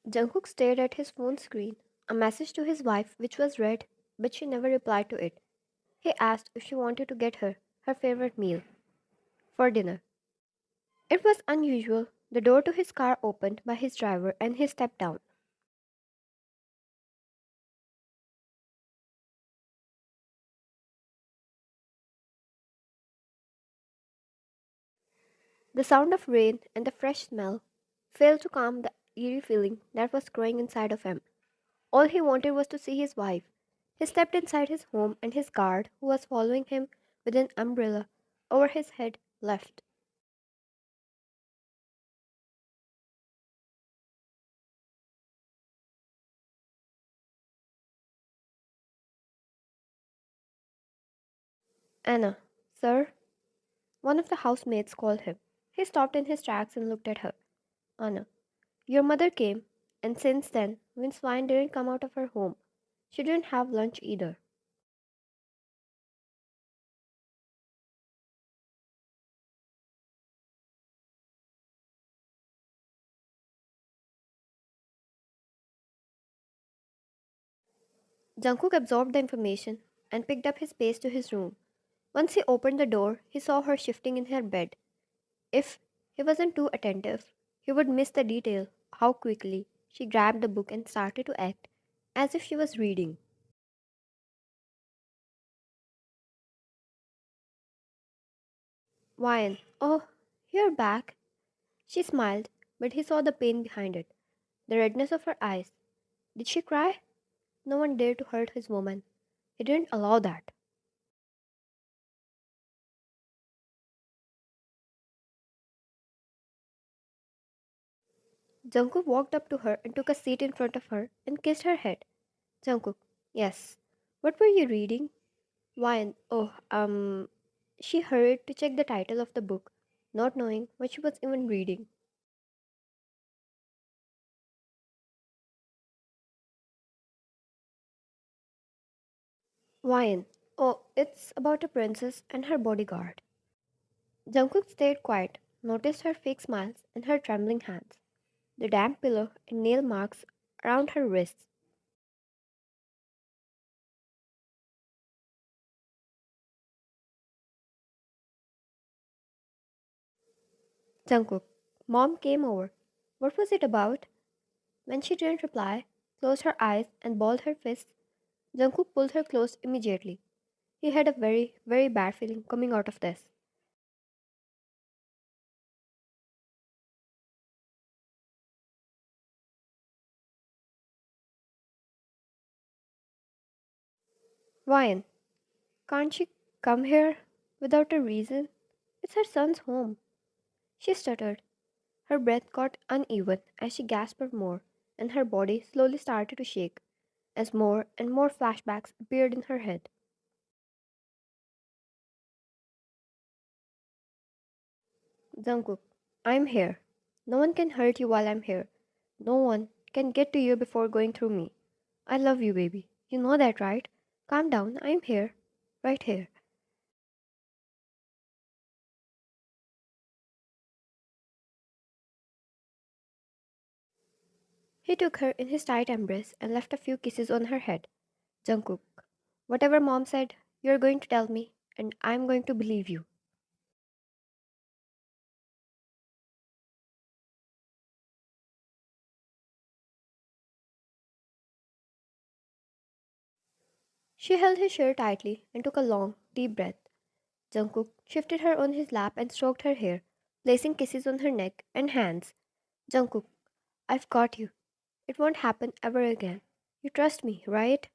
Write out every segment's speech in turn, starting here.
Jungkook stared at his phone screen, a message to his wife which was read, but she never replied to it. He asked if she wanted to get her favorite meal for dinner. It was unusual. The door to his car opened by his driver and he stepped down. The sound of rain and the fresh smell failed to calm the eerie feeling that was growing inside of him. All he wanted was to see his wife. He stepped inside his home and his guard, who was following him with an umbrella over his head, left. Anna, sir, one of the housemaids called him. He stopped in his tracks and looked at her. Anna, your mother came, and since then, Miss Swine didn't come out of her home. She didn't have lunch either. Jungkook absorbed the information and picked up his pace to his room. Once he opened the door, he saw her shifting in her bed. If he wasn't too attentive, he would miss the detail how quickly she grabbed the book and started to act as if she was reading. Wyan, oh, you're back. She smiled, but he saw the pain behind it, the redness of her eyes. Did she cry? No one dared to hurt his woman. He didn't allow that. Jungkook walked up to her and took a seat in front of her and kissed her head. Jungkook, yes. What were you reading? Wyan, oh, She hurried to check the title of the book, not knowing what she was even reading. Wyan, oh, it's about a princess and her bodyguard. Jungkook stayed quiet, noticed her fake smiles and her trembling hands, the damp pillow and nail marks around her wrists. Jungkook, Mom came over. What was it about? When she didn't reply, closed her eyes and balled her fists, Jungkook pulled her close immediately. He had a very, very bad feeling coming out of this. Wyan, can't she come here without a reason? It's her son's home. She stuttered. Her breath got uneven as she gasped for more, and her body slowly started to shake as more and more flashbacks appeared in her head. Jungkook, I'm here. No one can hurt you while I'm here. No one can get to you before going through me. I love you, baby. You know that, right? Calm down. I'm here. Right here. He took her in his tight embrace and left a few kisses on her head. Jungkook, whatever mom said, you're going to tell me, and I'm going to believe you. She held his shirt tightly and took a long, deep breath. Jungkook shifted her on his lap and stroked her hair, placing kisses on her neck and hands. Jungkook, I've got you. It won't happen ever again. You trust me, right?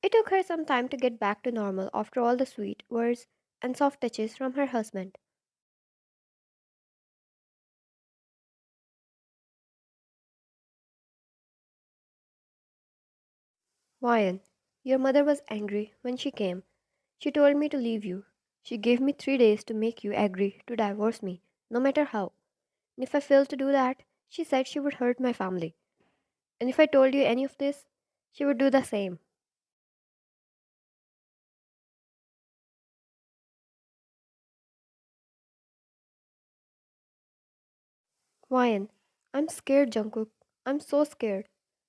It took her some time to get back to normal after all the sweet words and soft touches from her husband. Ryan, your mother was angry when she came. She told me to leave you. She gave me 3 days to make you agree to divorce me, no matter how. And if I failed to do that, she said she would hurt my family. And if I told you any of this, she would do the same. Ryan, I'm scared, Jungkook. I'm so scared.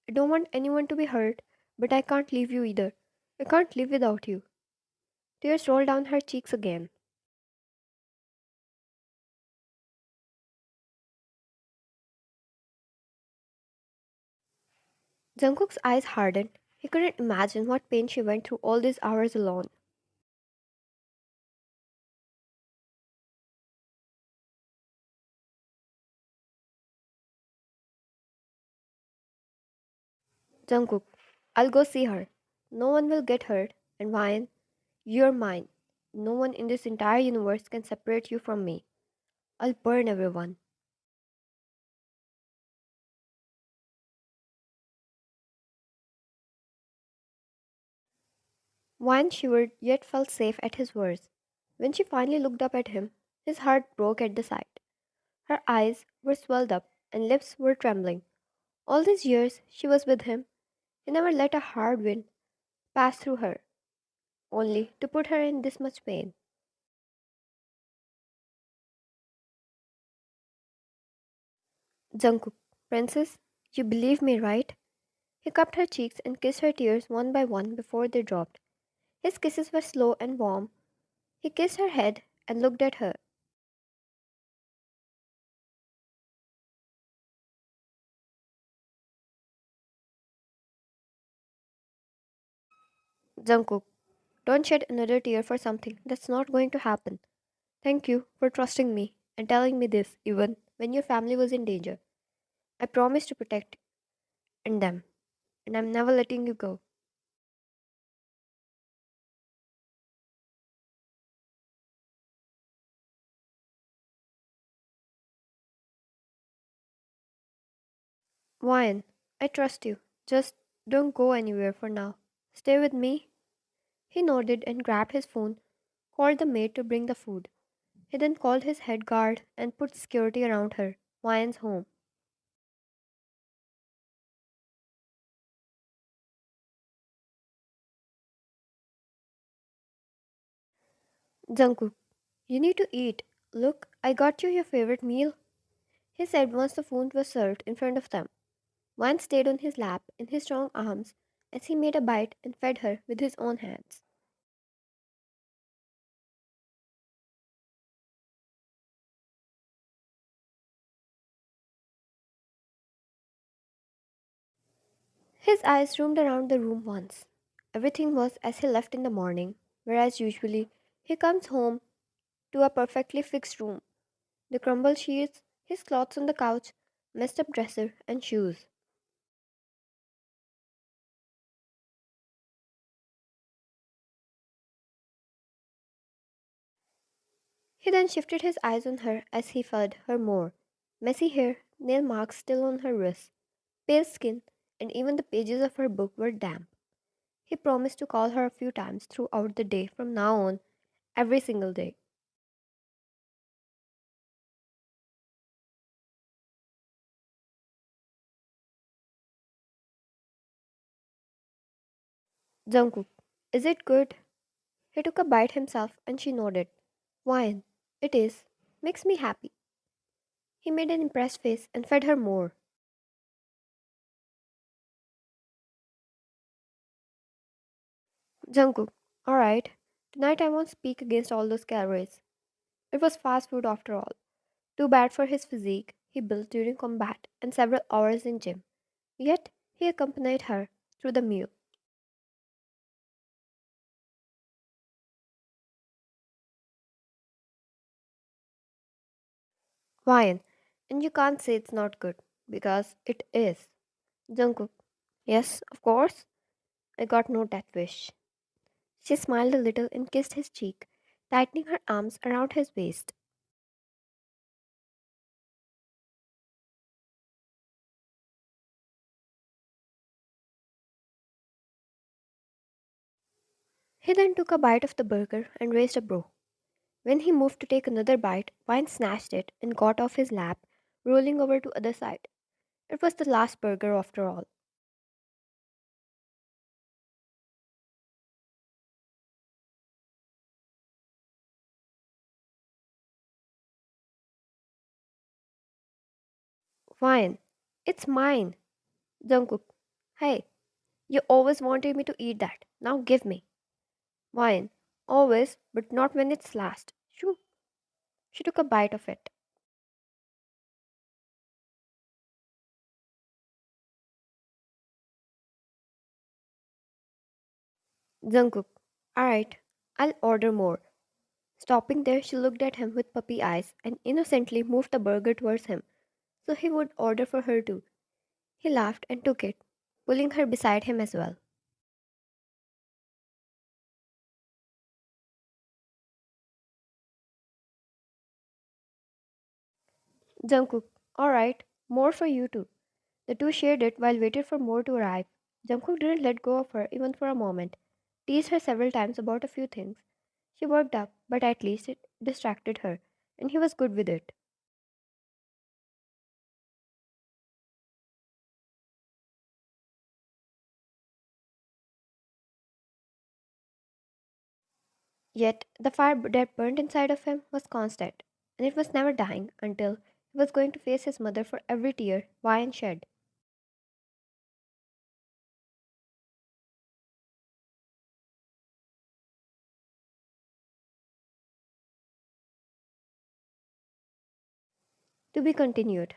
I don't want anyone to be hurt, but I can't leave you either. I can't live without you. Tears rolled down her cheeks again. Jungkook's eyes hardened. He couldn't imagine what pain she went through all these hours alone. Jungkook, I'll go see her. No one will get hurt, and Ryan, you're mine. No one in this entire universe can separate you from me. I'll burn everyone. Ryan shivered yet felt safe at his words. When she finally looked up at him, his heart broke at the sight. Her eyes were swelled up and lips were trembling. All these years she was with him, he never let a hard wind pass through her, only to put her in this much pain. Jungkook, Princess, you believe me, right? He cupped her cheeks and kissed her tears one by one before they dropped. His kisses were slow and warm. He kissed her head and looked at her. Jungkook, don't shed another tear for something that's not going to happen. Thank you for trusting me and telling me this even when your family was in danger. I promise to protect and them, and I'm never letting you go. Ryan, I trust you. Just don't go anywhere for now. Stay with me. He nodded and grabbed his phone, called the maid to bring the food. He then called his head guard and put security around her, Ryan's home. Jungkook, you need to eat. Look, I got you your favorite meal. He said once the food was served in front of them. Ryan stayed on his lap in his strong arms as he made a bite and fed her with his own hands. His eyes roamed around the room once. Everything was as he left in the morning, whereas usually he comes home to a perfectly fixed room. The crumbled sheets, his clothes on the couch, messed up dresser, and shoes. He then shifted his eyes on her as he fed her more. Messy hair, nail marks still on her wrists, pale skin, and even the pages of her book were damp. He promised to call her a few times throughout the day from now on, every single day. Jungkook, is it good? He took a bite himself and she nodded. Wine, it is. Makes me happy. He made an impressed face and fed her more. Jungkook, alright. Tonight I won't speak against all those calories. It was fast food after all. Too bad for his physique he built during combat and several hours in gym. Yet he accompanied her through the meal. Ryan, and you can't say it's not good because it is. Jungkook, yes, of course. I got no death wish. She smiled a little and kissed his cheek, tightening her arms around his waist. He then took a bite of the burger and raised a brow. When he moved to take another bite, Vine snatched it and got off his lap, rolling over to other side. It was the last burger after all. Fine. It's mine. Jungkook. Hey, you always wanted me to eat that. Now give me. Wine. Always, but not when it's last. Shoo. She took a bite of it. Jungkook. Alright, I'll order more. Stopping there, she looked at him with puppy eyes and innocently moved the burger towards him so he would order for her too. He laughed and took it, pulling her beside him as well. Jungkook. Alright, more for you too. The two shared it while waited for more to arrive. Jungkook didn't let go of her even for a moment, teased her several times about a few things. She worked up, but at least it distracted her, and he was good with it. Yet the fire that burnt inside of him was constant, and it was never dying until he was going to face his mother for every tear Ryan shed. To be continued.